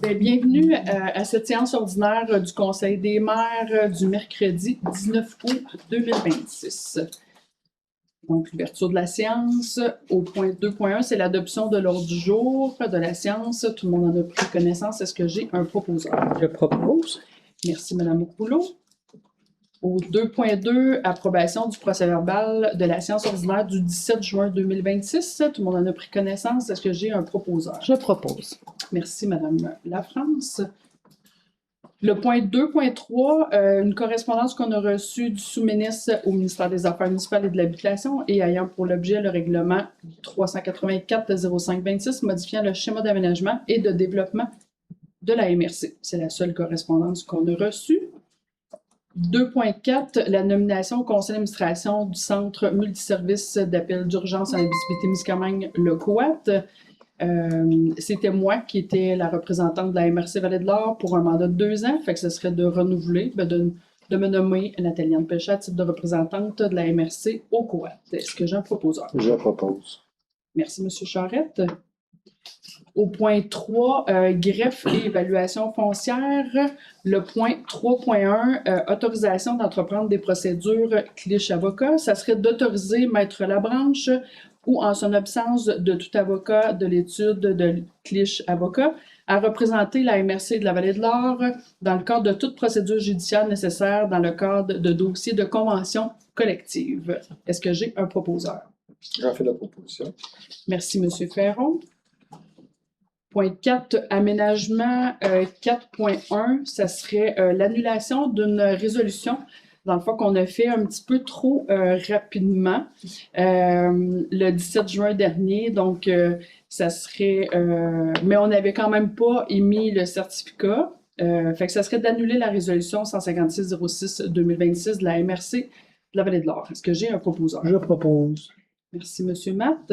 Bienvenue à cette séance ordinaire du Conseil des maires du mercredi 19 août 2026. Donc, l'ouverture de la séance. Au point 2.1, c'est l'adoption de l'ordre du jour de la séance. Tout le monde en a pris connaissance. Est-ce que j'ai un proposeur? Je propose. Merci, Mme Ocoulot. Au 2.2, approbation du procès-verbal de la séance ordinaire du 17 juin 2026. Tout le monde en a pris connaissance. Est-ce que j'ai un proposeur? Je propose. Merci, Mme Lafrance. Le point 2.3, une correspondance qu'on a reçue du sous-ministre au ministère des Affaires municipales et de l'Habitation et ayant pour l'objet le règlement 384-05-26 modifiant le schéma d'aménagement et de développement de la MRC. C'est la seule correspondance qu'on a reçue. 2.4, la nomination au conseil d'administration du Centre multiservice d'appel d'urgence en Abitibi-Témiscamingue, le COAT. C'était moi qui étais la représentante de la MRC Vallée-de-l'Or pour un mandat de 2 ans, fait que ce serait de renouveler, de me nommer Nathalie Anne Péchat à titre de représentante de la MRC au COAT. Est-ce que j'ai un proposeur? Je propose. Merci, M. Charette. Au point 3, greffe et évaluation foncière. Le point 3.1, autorisation d'entreprendre des procédures Clich-Avocat. Ça serait d'autoriser Maître Labranche ou, en son absence de tout avocat de l'étude de Clich-Avocat, à représenter la MRC de la Vallée-de-l'Or dans le cadre de toute procédure judiciaire nécessaire dans le cadre de dossiers de convention collective. Est-ce que j'ai un proposeur? J'en fais la proposition. Merci, M. Ferron. Point 4, aménagement 4.1, ça serait l'annulation d'une résolution, dans le fond, qu'on a fait un petit peu trop rapidement le 17 juin dernier. Donc, ça serait... mais on n'avait quand même pas émis le certificat. Fait que ça serait d'annuler la résolution 156-06-2026 de la MRC de la Vallée-de-l'Or. Est-ce que j'ai un proposeur? Je propose. Merci, M. Matt.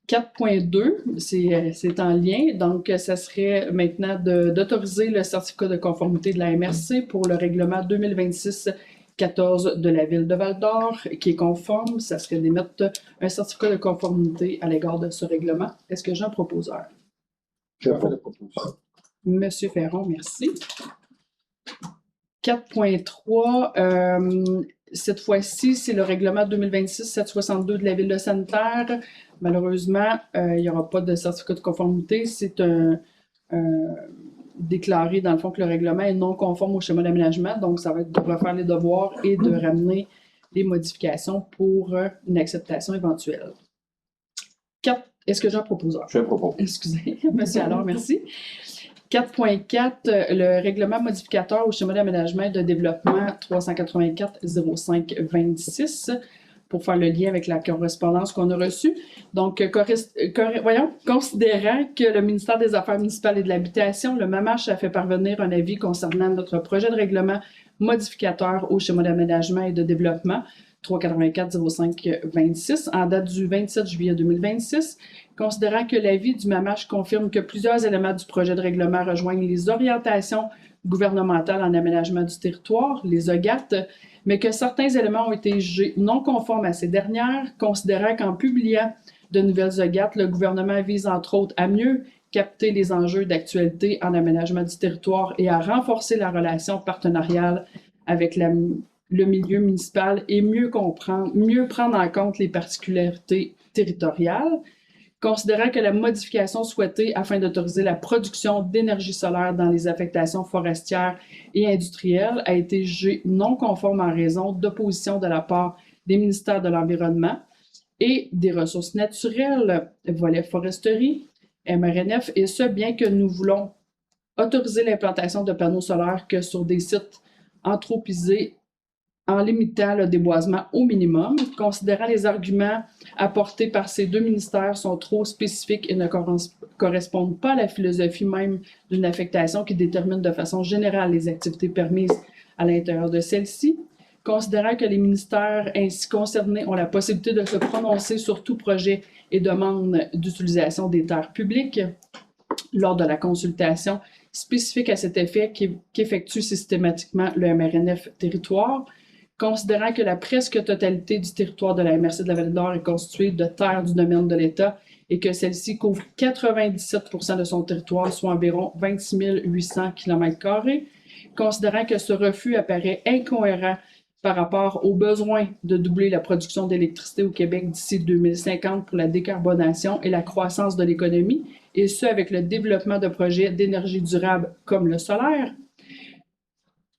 4.2, c'est en lien, donc ça serait maintenant d'autoriser le certificat de conformité de la MRC pour le règlement 2026-14 de la Ville de Val-d'Or qui est conforme. Ça serait d'émettre un certificat de conformité à l'égard de ce règlement. Est-ce que j'ai un proposeur? Je fais la proposition. Monsieur Ferron, merci. 4.3, cette fois-ci, c'est le règlement 2026-762 de la Ville de Santerre. Malheureusement, il n'y aura pas de certificat de conformité. C'est déclaré, dans le fond, que le règlement est non conforme au schéma d'aménagement. Donc, ça va être de refaire les devoirs et de ramener les modifications pour une acceptation éventuelle. 4. Est-ce que j'ai un proposeur? Je propose. Excusez, monsieur Allard, merci. 4.4, le règlement modificateur au schéma d'aménagement et de développement 384-05-26 pour faire le lien avec la correspondance qu'on a reçue. Donc, considérant que le ministère des Affaires municipales et de l'Habitation, le MAMACH, a fait parvenir un avis concernant notre projet de règlement modificateur au schéma d'aménagement et de développement 384-05-26 en date du 27 juillet 2026, considérant que l'avis du MAMACH confirme que plusieurs éléments du projet de règlement rejoignent les orientations gouvernementales en aménagement du territoire, les OGAT, mais que certains éléments ont été jugés non conformes à ces dernières, considérant qu'en publiant de nouvelles OGAT, le gouvernement vise entre autres à mieux capter les enjeux d'actualité en aménagement du territoire et à renforcer la relation partenariale avec le milieu municipal et mieux prendre en compte les particularités territoriales, considérant que la modification souhaitée afin d'autoriser la production d'énergie solaire dans les affectations forestières et industrielles a été jugée non conforme en raison d'opposition de la part des ministères de l'Environnement et des Ressources naturelles, volet foresterie, MRNF, et ce, bien que nous voulons autoriser l'implantation de panneaux solaires que sur des sites anthropisés en limitant le déboisement au minimum, considérant les arguments apportés par ces deux ministères sont trop spécifiques et ne correspondent pas à la philosophie même d'une affectation qui détermine de façon générale les activités permises à l'intérieur de celle-ci, considérant que les ministères ainsi concernés ont la possibilité de se prononcer sur tout projet et demande d'utilisation des terres publiques lors de la consultation spécifique à cet effet qu'effectue systématiquement le MRNF territoire, considérant que la presque totalité du territoire de la MRC de la Vallée-de-l'Or est constituée de terres du domaine de l'État et que celle-ci couvre 97% de son territoire, soit environ 26 800 km², considérant que ce refus apparaît incohérent par rapport au besoin de doubler la production d'électricité au Québec d'ici 2050 pour la décarbonation et la croissance de l'économie, et ce avec le développement de projets d'énergie durable comme le solaire.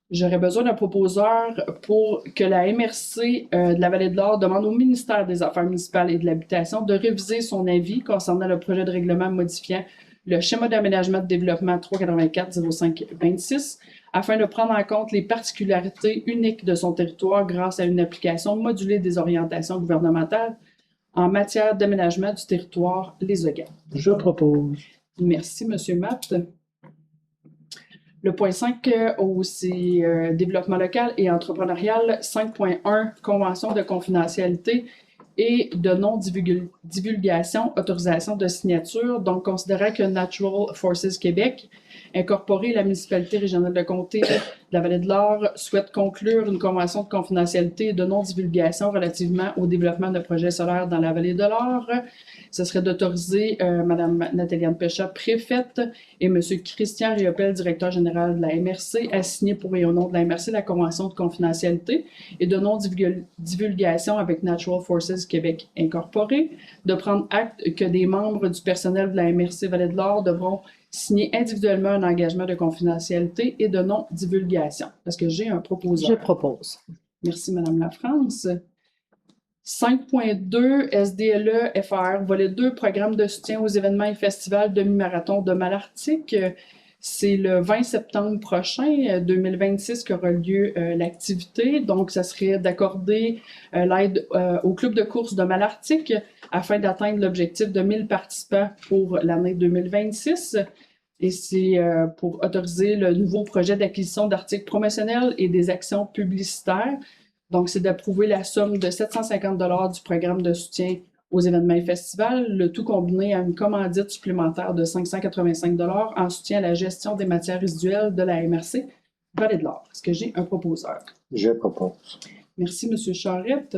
J'aurais besoin d'un proposeur pour que la MRC de la Vallée-de-l'Or demande au ministère des Affaires municipales et de l'Habitation de réviser son avis concernant le projet de règlement modifiant le schéma d'aménagement de développement 384-05-26 afin de prendre en compte les particularités uniques de son territoire grâce à une application modulée des orientations gouvernementales en matière d'aménagement du territoire, les OGA. Je propose. Merci, M. Matt. Le point 5, c'est développement local et entrepreneurial. 5.1, convention de confidentialité et de non-divulgation, autorisation de signature. Donc, considérant que Natural Forces Québec, incorporé la municipalité régionale de comté de la Vallée-de-l'Or, souhaite conclure une convention de confidentialité et de non-divulgation relativement au développement de projets solaires dans la Vallée-de-l'Or. Ce serait d'autoriser Mme Nathalie-Anne Péchat, préfète, et M. Christian Riopel, directeur général de la MRC, à signer pour et au nom de la MRC la convention de confidentialité et de non-divulgation avec Natural Forces Québec incorporé, de prendre acte que des membres du personnel de la MRC Vallée-de-l'Or devront signer individuellement un engagement de confidentialité et de non-divulgation. Est-ce que j'ai un proposeur? Je propose. Merci, Mme Lafrance. 5.2 SDLE FR, volet 2, programme de soutien aux événements et festivals demi-marathon de Malartic. C'est le 20 septembre prochain, 2026, qu'aura lieu l'activité. Donc, ça serait d'accorder l'aide au club de course de Malartic afin d'atteindre l'objectif de 1000 participants pour l'année 2026. Et c'est pour autoriser le nouveau projet d'acquisition d'articles promotionnels et des actions publicitaires. Donc, c'est d'approuver la somme de 750 $ du programme de soutien aux événements et festivals, le tout combiné à une commandite supplémentaire de 585 $ en soutien à la gestion des matières résiduelles de la MRC Vallée-de-l'Or. Est-ce que j'ai un proposeur? Je propose. Merci, M. Charette.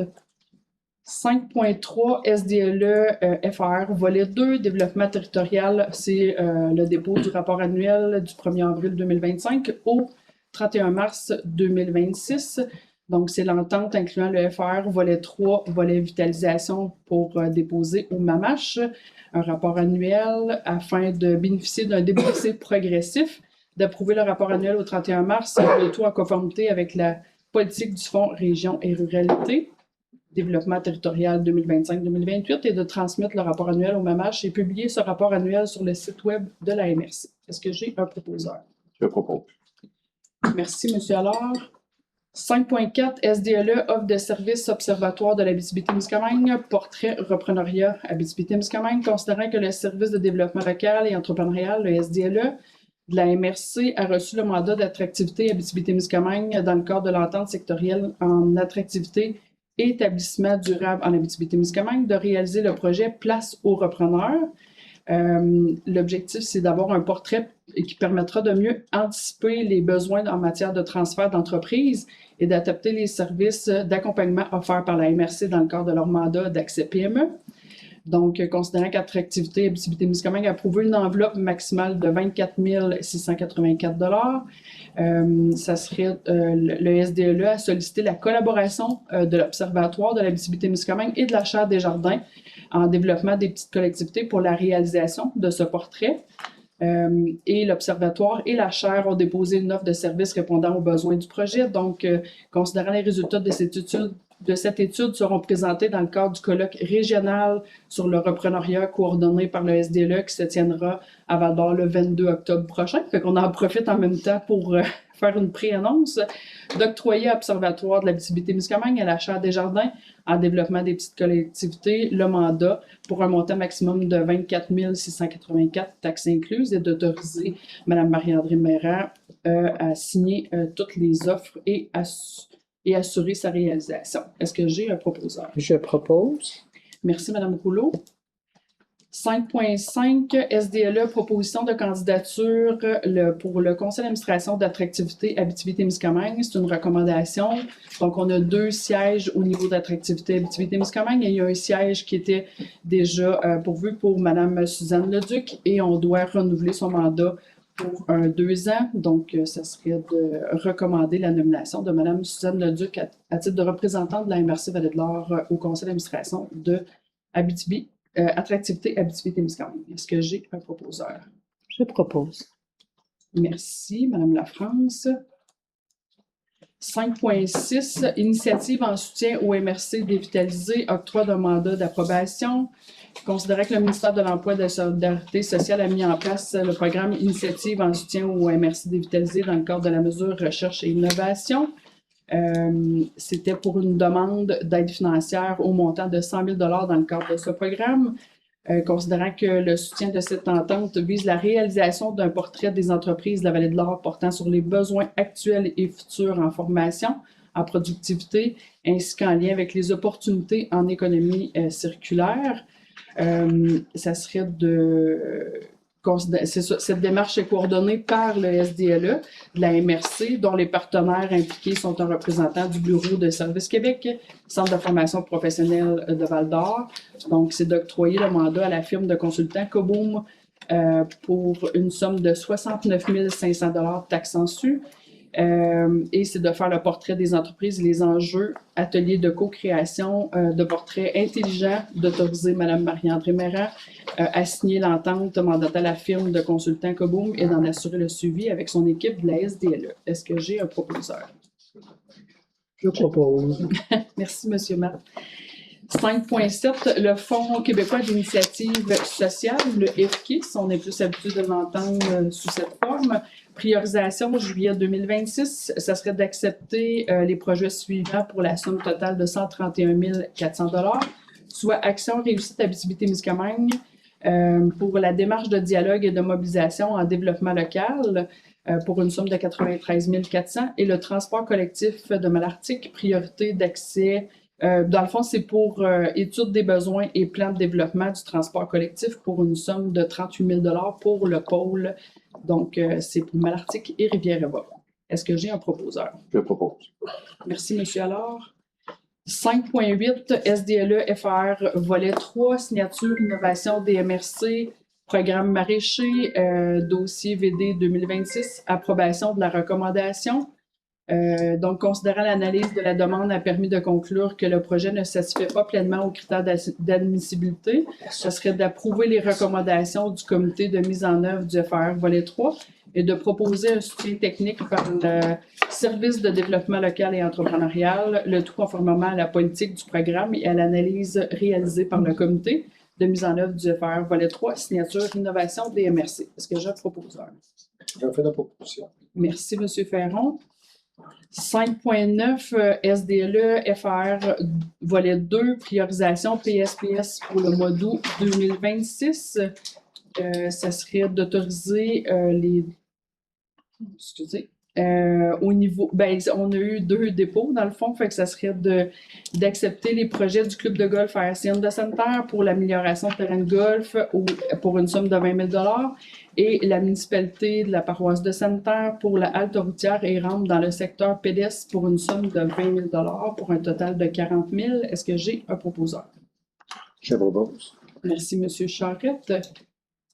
5.3 SDLE FR, volet 2, développement territorial, c'est le dépôt du rapport annuel du 1er avril 2025 au 31 mars 2026. Donc, c'est l'entente incluant le FR, volet 3, volet vitalisation pour déposer au MAMACH un rapport annuel afin de bénéficier d'un déboursé progressif, d'approuver le rapport annuel au 31 mars, le tout en conformité avec la politique du Fonds Région et Ruralité, développement territorial 2025-2028, et de transmettre le rapport annuel au MAMACH et publier ce rapport annuel sur le site web de la MRC. Est-ce que j'ai un proposeur? Je propose. Merci, M. Allard. 5.4 SDLE, offre de services observatoire de l'Abitibi-Témiscamingue, portrait reprenariat Abitibi-Témiscamingue, considérant que le service de développement local et entrepreneurial, le SDLE, de la MRC a reçu le mandat d'attractivité Abitibi-Témiscamingue dans le cadre de l'entente sectorielle en attractivité et établissement durable en Abitibi-Témiscamingue de réaliser le projet Place aux repreneurs. L'objectif, c'est d'avoir un portrait qui permettra de mieux anticiper les besoins en matière de transfert d'entreprise et d'adapter les services d'accompagnement offerts par la MRC dans le cadre de leur mandat d'accès PME. Donc, considérant qu'Attractivité Abitibi-Témiscamingue a approuvé une enveloppe maximale de 24 684 $, ça serait le SDLE a sollicité la collaboration de l'Observatoire de l'Abitibi-Témiscamingue et de la Chaire des Jardins en développement des petites collectivités pour la réalisation de ce portrait. Et l'Observatoire et la Chaire ont déposé une offre de service répondant aux besoins du projet. Donc, considérant les résultats de cette étude seront présentés dans le cadre du colloque régional sur le reprenariat coordonné par le SDLE qui se tiendra à Val-d'Or le 22 octobre prochain. Fait qu'on en profite en même temps pour faire une pré-annonce. D'octroyer à l'Observatoire de l'Abitibi-Témiscamingue et à la Chaire des Jardins en développement des petites collectivités le mandat pour un montant maximum de 24 684 taxes incluses et d'autoriser Mme Marie-André Mérand à signer toutes les offres et assurer sa réalisation. Est-ce que j'ai un proposeur? Je propose. Merci, Mme Rouleau. 5.5 SDLE, proposition de candidature pour le conseil d'administration d'attractivité Abitibi-Témiscamingue. C'est une recommandation. Donc, on a 2 sièges au niveau d'attractivité Abitibi-Témiscamingue et il y a un siège qui était déjà pourvu pour Mme Suzanne Leduc et on doit renouveler son mandat pour 2 ans. Donc, ça serait de recommander la nomination de Mme Suzanne Leduc à titre de représentante de la MRC Vallée-de-l'Or au conseil d'administration de Abitibi. Attractivité Abitibi-Témiscamingue. Est-ce que j'ai un proposeur? Je propose. Merci, Madame Lafrance. 5.6, initiative en soutien au MRC dévitalisé, octroi d'un mandat d'approbation. Considérant que le ministère de l'Emploi et de la Solidarité sociale a mis en place le programme Initiative en soutien au MRC dévitalisé dans le cadre de la mesure Recherche et Innovation. C'était pour une demande d'aide financière au montant de 100 000 $ dans le cadre de ce programme. Considérant que le soutien de cette entente vise la réalisation d'un portrait des entreprises de la Vallée-de-l'Or portant sur les besoins actuels et futurs en formation, en productivité, ainsi qu'en lien avec les opportunités en économie circulaire. Ça serait cette démarche est coordonnée par le SDLE, de la MRC, dont les partenaires impliqués sont un représentant du Bureau de Service Québec, Centre de formation professionnelle de Val-d'Or. Donc, c'est d'octroyer le mandat à la firme de consultants Coboom pour une somme de 69 500 $ taxes su. Et c'est de faire le portrait des entreprises et les enjeux, atelier de co-création de portraits intelligents, d'autoriser Mme Marie-André Méran à signer l'entente mandatant la firme de consultants Coboom et d'en assurer le suivi avec son équipe de la SDLE. Est-ce que j'ai un proposeur? Je propose. Merci, M. Matt. 5.7, le Fonds québécois d'initiative sociale, le FKIS, on est plus habitué de l'entendre sous cette forme. Priorisation juillet 2026, ça serait d'accepter les projets suivants pour la somme totale de 131 400 $, soit Action Réussite Abitibi-Témiscamingue pour la démarche de dialogue et de mobilisation en développement local pour une somme de 93 400 et le transport collectif de Malartic, priorité d'accès. Dans le fond, c'est pour étude des besoins et plan de développement du transport collectif pour une somme de 38 000 $ pour le pôle. Donc, c'est pour Malartic et Rivière-Éva. Est-ce que j'ai un proposeur? Je propose. Merci, M. Allard. 5.8, SDLE FR, volet 3, signature, innovation DMRC, programme maraîcher, dossier VD 2026, approbation de la recommandation. Donc, considérant l'analyse de la demande a permis de conclure que le projet ne satisfait pas pleinement aux critères d'admissibilité, ce serait d'approuver les recommandations du comité de mise en œuvre du FR volet 3 et de proposer un soutien technique par le service de développement local et entrepreneurial, le tout conformément à la politique du programme et à l'analyse réalisée par le comité de mise en œuvre du FR volet 3, signature, innovation, DMRC. Est-ce que j'ai un proposeur? Je fais la proposition. Merci, M. Ferron. 5.9 SDLE FR volet 2 priorisation PSPS pour le mois d'août 2026. Ça serait d'autoriser au niveau, on a eu 2 dépôts dans le fond, fait que ça serait d'accepter les projets du club de golf ARCN de Sainte-Terre pour l'amélioration de terrain de golf pour une somme de 20 000 $ et la municipalité de la paroisse de Sainte-Terre pour la halte routière et rampe dans le secteur pédestre pour une somme de 20 000 $ pour un total de 40 000. Est-ce que j'ai un proposeur? Je propose. Merci, M. Charette.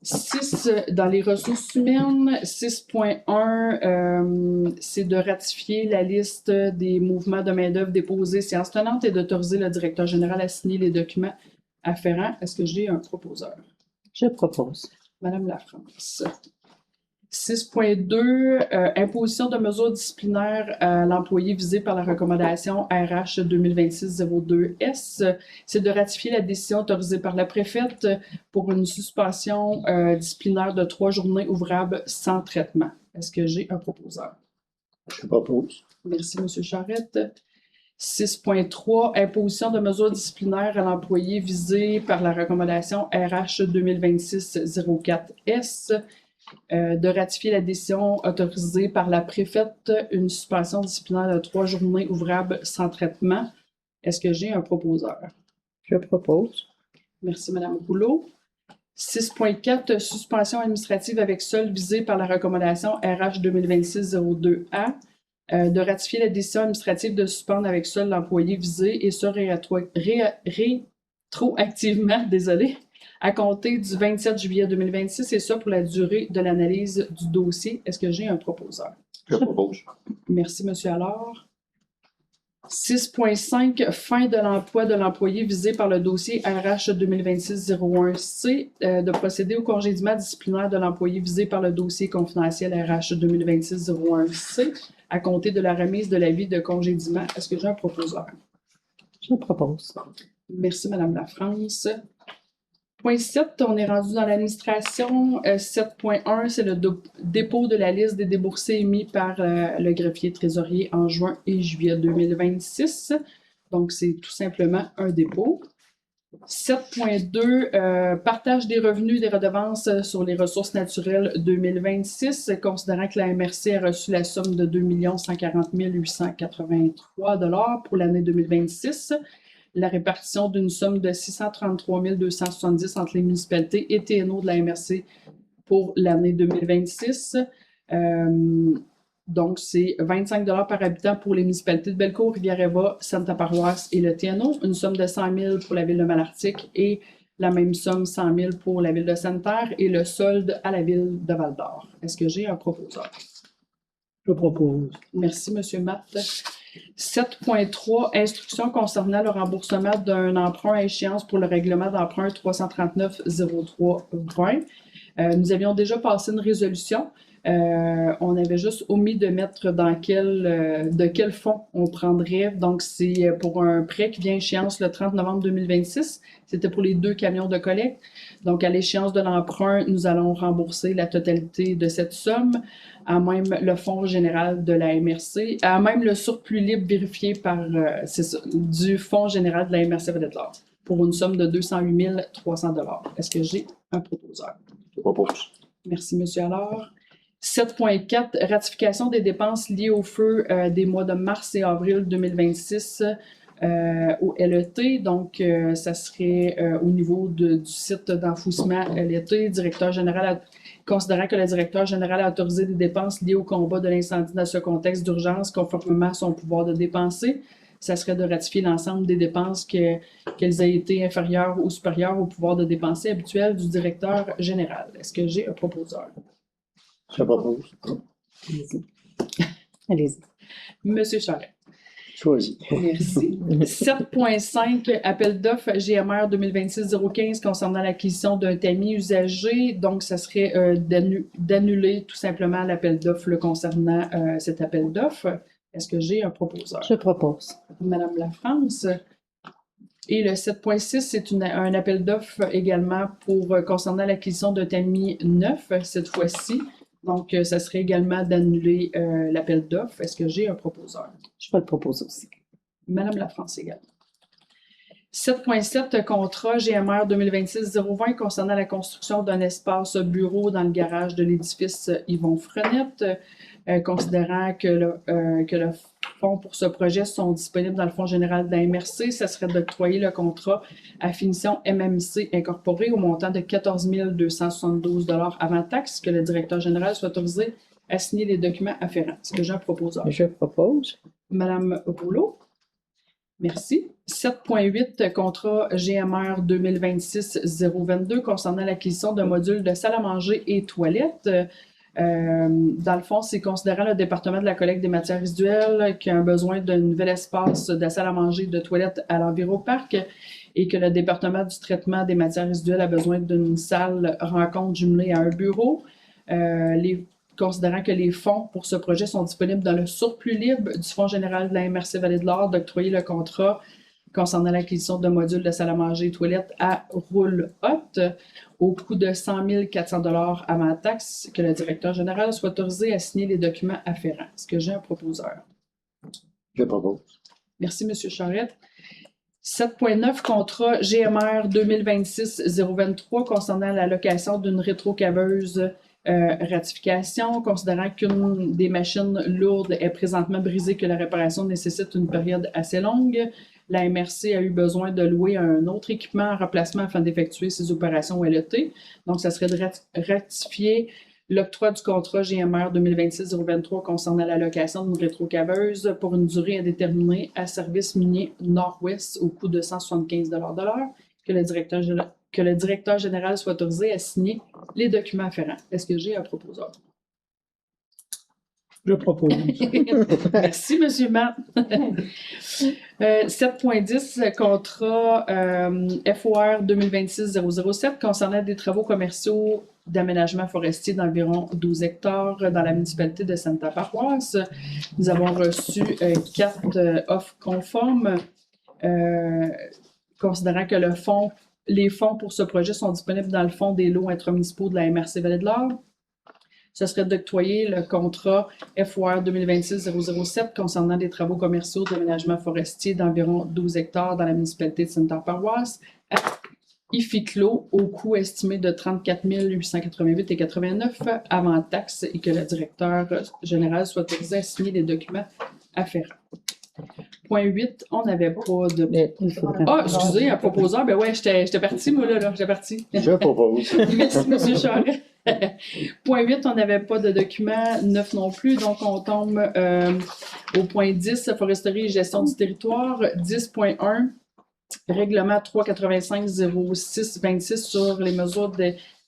6, dans les ressources humaines, 6.1, c'est de ratifier la liste des mouvements de main-d'œuvre déposés séance tenante et d'autoriser le directeur général à signer les documents afférents. Est-ce que j'ai un proposeur? Je propose. Madame Lafrance. 6.2, imposition de mesures disciplinaires à l'employé visé par la recommandation RH 2026-02S. C'est de ratifier la décision autorisée par la préfète pour une suspension disciplinaire de 3 journées ouvrables sans traitement. Est-ce que j'ai un proposeur? Je propose. Merci, M. Charette. 6.3, imposition de mesures disciplinaires à l'employé visé par la recommandation RH 2026-04S. De ratifier la décision autorisée par la préfète, une suspension disciplinaire de 3 journées ouvrables sans traitement. Est-ce que j'ai un proposeur? Je propose. Merci, Mme Rouleau. 6.4, suspension administrative avec solde visée par la recommandation RH 2026-02A, de ratifier la décision administrative de suspendre avec solde l'employé visé et ça rétroactivement, à compter du 27 juillet 2026 et ça pour la durée de l'analyse du dossier. Est-ce que j'ai un proposeur? Je propose. Merci, M. Allard. 6.5, fin de l'emploi de l'employé visé par le dossier RH 2026-01C, de procéder au congédiement disciplinaire de l'employé visé par le dossier confidentiel RH 2026-01C à compter de la remise de l'avis de congédiement. Est-ce que j'ai un proposeur? Je propose. Merci, Mme Lafrance. Point 7, on est rendu dans l'administration. 7.1, c'est le dépôt de la liste des déboursés émis par le greffier trésorier en juin et juillet 2026. Donc, c'est tout simplement un dépôt. 7.2, partage des revenus des redevances sur les ressources naturelles 2026, considérant que la MRC a reçu la somme de 2 140 883 $ pour l'année 2026. La répartition d'une somme de 633 270 entre les municipalités et TNO de la MRC pour l'année 2026. Donc, c'est 25 $ par habitant pour les municipalités de Bellecour, Rivière-Éva, Sainte-Paroisse et le TNO. Une somme de 100 000 pour la ville de Malartic et la même somme, 100 000 pour la ville de Sainte-Terre et le solde à la ville de Val-d'Or. Est-ce que j'ai un proposeur? Je propose. Merci, M. Matt. 7.3, instruction concernant le remboursement d'un emprunt à échéance pour le règlement d'emprunt 339-03-20. Nous avions déjà passé une résolution. On avait juste omis de mettre de quel fonds on prendrait. Donc, c'est pour un prêt qui vient à échéance le 30 novembre 2026. C'était pour les 2 camions de collecte. Donc, à l'échéance de l'emprunt, nous allons rembourser la totalité de cette somme, à même le fonds général de la MRC, à même le surplus libre vérifié par, du fonds général de la MRC Vedette-L'Or, pour une somme de 208 300 $. Est-ce que j'ai un proposeur? Je propose. Merci, M. Allard. 7.4, ratification des dépenses liées au feu des mois de mars et avril 2026 au LET. Donc, ça serait au niveau du site d'enfouissement LET. Considérant que le directeur général a autorisé des dépenses liées au combat de l'incendie dans ce contexte d'urgence, conformément à son pouvoir de dépenser, ça serait de ratifier l'ensemble des dépenses qu'elles aient été inférieures ou supérieures au pouvoir de dépenser habituel du directeur général. Est-ce que j'ai un proposeur? Je propose. Allez-y. Allez-y. Monsieur Charest. Choisis. Merci. 7.5, appel d'offres GMR 2026-015 concernant l'acquisition d'un tamis usagé. Donc, ça serait d'annuler tout simplement l'appel d'offres concernant cet appel d'offres. Est-ce que j'ai un proposeur? Je propose. Madame Lafrance. Et le 7.6, c'est un appel d'offres également concernant l'acquisition d'un tamis neuf, cette fois-ci. Donc, ça serait également d'annuler l'appel d'offres. Est-ce que j'ai un proposeur? Je vais le proposer aussi. Madame Lafrance également. 7.7, contrat GMR 2026-020 concernant la construction d'un espace bureau dans le garage de l'édifice Yvon Frenette. Considérant que le fonds pour ce projet sont disponibles dans le fonds général de la MRC, ça serait d'octroyer le contrat à Finition MMC Incorporée au montant de 14 272 $ avant taxe, que le directeur général soit autorisé à signer les documents afférents. Est-ce que j'ai un proposeur? Je propose. Madame Rouleau. Merci. 7.8, contrat GMR 2026-022 concernant l'acquisition d'un module de salle à manger et toilettes. Dans le fond, c'est considérant le département de la collecte des matières résiduelles qui a un besoin d'un nouvel espace de salle à manger et de toilettes à l'Enviroparc et que le département du traitement des matières résiduelles a besoin d'une salle rencontre jumelée à un bureau. Considérant que les fonds pour ce projet sont disponibles dans le surplus libre du Fonds général de la MRC Vallée-de-l'Or, d'octroyer le contrat concernant l'acquisition de modules de salle à manger et toilettes à Roule-Hot au coût de 100 400 $ avant taxe, que le directeur général soit autorisé à signer les documents afférents. Est-ce que j'ai un proposeur? Je propose. Merci, M. Charette. 7.9, contrat GMR 2026-023 concernant la location d'une rétrocaveuse. Ratification, considérant qu'une des machines lourdes est présentement brisée, que la réparation nécessite une période assez longue. la MRC a eu besoin de louer un autre équipement en remplacement afin d'effectuer ses opérations LET. Donc, ça serait de ratifier l'octroi du contrat GMR 2026-023 concernant la location d'une rétrocaveuse pour une durée indéterminée à service minier Nord-Ouest au coût de 175 $ de l'heure, que le directeur général soit autorisé à signer les documents afférents. Est-ce que j'ai un proposeur? Je propose. Merci, M. Matt. 7.10, contrat FOR 2026-007 concernant des travaux commerciaux d'aménagement forestier d'environ 12 hectares dans la municipalité de Sainte-Paroisse. Nous avons reçu 4 offres conformes, considérant que les fonds pour ce projet sont disponibles dans le fonds des lots intramunicipaux de la MRC Vallée-de-l'Or. Ce serait d'octroyer le contrat FOR 2026-007 concernant des travaux commerciaux d'aménagement forestier d'environ 12 hectares dans la municipalité de Sainte-Paroisse à IFICLO au coût estimé de 34 888,89 avant taxe et que le directeur général soit autorisé à signer les documents afférents. Point 8, on n'avait pas de... Mais il faudrait... Ah, excusez, un proposeur, ben ouais, j'étais partie, moi, là, j'étais partie. Je propose. Merci, M. Charest. Point 8, on n'avait pas de document 9 non plus, donc on tombe au point 10, foresterie et gestion du territoire. 10.1, règlement 385-06-26 sur les mesures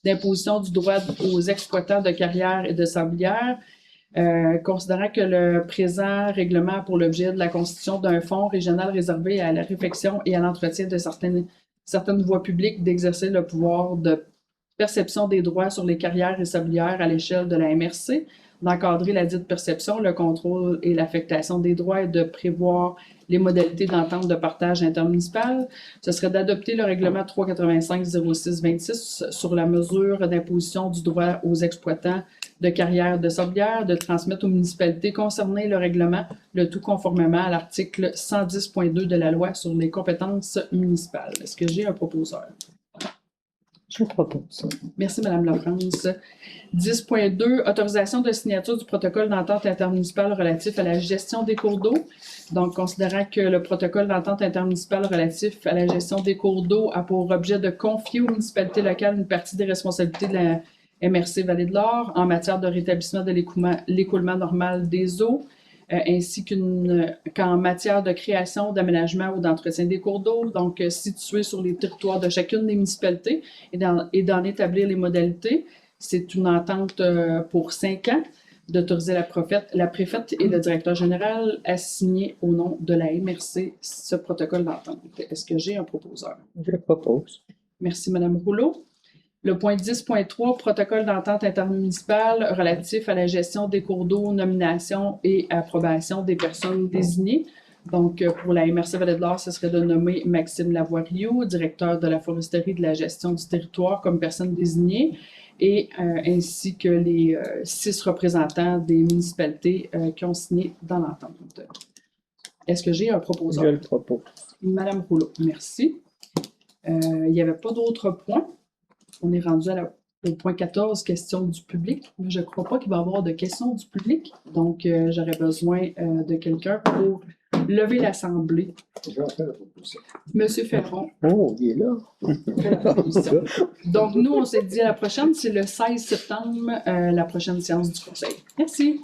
d'imposition du droit aux exploitants de carrières et de sablières. Considérant que le présent règlement a pour l'objet de la constitution d'un fonds régional réservé à la réfection et à l'entretien de certaines voies publiques d'exercer le pouvoir de perception des droits sur les carrières et sablières à l'échelle de la MRC, d'encadrer la dite perception, le contrôle et l'affectation des droits et de prévoir les modalités d'entente de partage intermunicipal. Ce serait d'adopter le règlement 385-06-26 sur la mesure d'imposition du droit aux exploitants de carrières de sablières, de transmettre aux municipalités concernées le règlement, le tout conformément à l'article 110.2 de la loi sur les compétences municipales. Est-ce que j'ai un proposeur? Je propose. Merci, Mme Lafrance. 10.2, autorisation de signature du protocole d'entente intermunicipale relatif à la gestion des cours d'eau. Donc, considérant que le protocole d'entente intermunicipale relatif à la gestion des cours d'eau a pour objet de confier aux municipalités locales une partie des responsabilités de la MRC Vallée-de-l'Or en matière de rétablissement de l'écoulement normal des eaux, ainsi qu'en matière de création, d'aménagement ou d'entretien des cours d'eau, donc situés sur les territoires de chacune des municipalités et d'en établir les modalités. C'est une entente pour 5 ans d'autoriser la préfète et le directeur général à signer au nom de la MRC ce protocole d'entente. Est-ce que j'ai un proposeur? Je propose. Merci, Mme Rouleau. Le point 10.3, protocole d'entente intermunicipale relatif à la gestion des cours d'eau, nomination et approbation des personnes désignées. Donc, pour la MRC Vallée-de-l'Or, ce serait de nommer Maxime Lavoie-Rioux, directeur de la foresterie et de la gestion du territoire, comme personne désignée, et ainsi que les 6 représentants des municipalités qui ont signé dans l'entente. Est-ce que j'ai un proposeur? Je le propose. Madame Rouleau, merci. Il n'y avait pas d'autres points. On est rendu au point 14, questions du public. Je ne crois pas qu'il va y avoir de questions du public, donc j'aurais besoin de quelqu'un pour lever l'Assemblée. Je vais faire la proposition. Monsieur Ferron. Oh, il est là. fait la proposition. Donc, nous, on s'est dit à la prochaine, c'est le 16 septembre, la prochaine séance du Conseil. Merci.